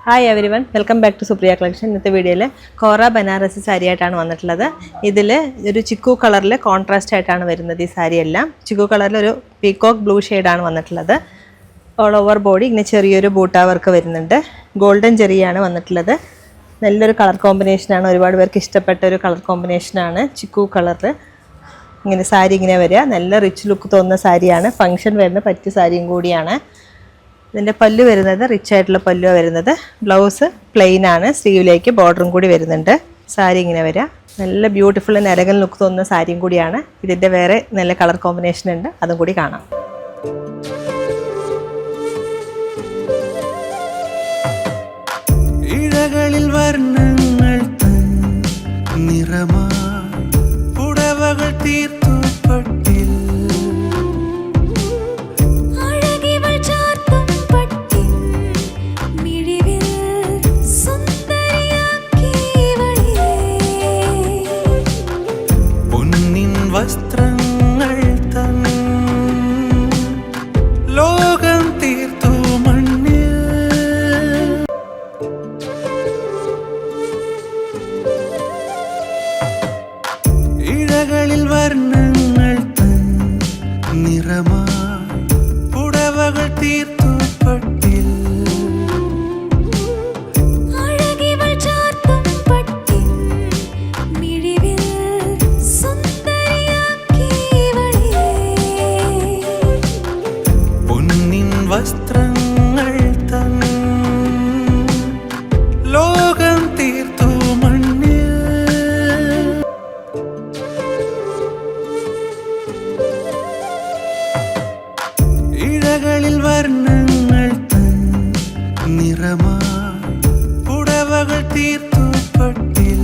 Hi everyone, welcome back to Supriya collection. ഇന്നത്തെ വീഡിയോയിൽ കോറ ബനാറസി സാരി ആയിട്ടാണ് വന്നിട്ടുള്ളത്. ഇതിൽ ഒരു ചിക്കു കളറിൽ കോൺട്രാസ്റ്റ് ആയിട്ടാണ് വരുന്നത്. ഈ സാരി എല്ലാം ചിക്കു കളറിൽ ഒരു പീകോക്ക് ബ്ലൂ ഷെയ്ഡാണ് വന്നിട്ടുള്ളത്. ഓൾ ഓവർ ബോഡി ഇങ്ങനെ ചെറിയൊരു ബൂട്ടാ വർക്ക് വരുന്നുണ്ട്. ഗോൾഡൻ ജെറിയാണ് വന്നിട്ടുള്ളത്. നല്ലൊരു കളർ കോമ്പിനേഷനാണ്, ഒരുപാട് പേർക്ക് ഇഷ്ടപ്പെട്ട ഒരു കളർ കോമ്പിനേഷനാണ് ചിക്കു കളറിൽ. ഇങ്ങനെ സാരി ഇങ്ങനെ വരിക, നല്ല റിച്ച് ലുക്ക് തോന്നുന്ന സാരിയാണ്. ഫംഗ്ഷൻ വരുന്ന പറ്റിയ സാരിയും കൂടിയാണ്. ഇതിൻ്റെ പല്ലു വരുന്നത് റിച്ച് ആയിട്ടുള്ള പല്ലുവാണ് വരുന്നത്. ബ്ലൗസ് പ്ലെയിൻ ആണ്, സ്ലീവിലേക്ക് ബോർഡറും കൂടി വരുന്നുണ്ട്. സാരി ഇങ്ങനെ വരിക, നല്ല ബ്യൂട്ടിഫുൾ ആൻഡ് എലഗന്റ് ലുക്ക് തോന്നുന്ന സാരിയും കൂടിയാണ്. ഇതിൻ്റെ വേറെ നല്ല കളർ കോമ്പിനേഷൻ ഉണ്ട്, അതും കൂടി കാണാം. ഇഴകളിൽ വർണ്ണങ്ങൾ നിറമായി പുടവകൾ തീർത്തു പട്ടിൽ വസ്ത്രങ്ങൾ തൻ ലോകം തീർത്തു മണ്ണിൽ. ഇഴകളിൽ വർണ്ണങ്ങൾ തൻ നിറമായി പുടവകൾ തീർത്തു പട്ടിൽ വസ്ത്രങ്ങൾ തൻ ലോകം തീർത്തു മണ്ണിൽ. ഇഴകളിൽ വർണ്ണങ്ങൾ തൻ നിറമായി പുടവകൾ തീർത്തു പട്ടിൽ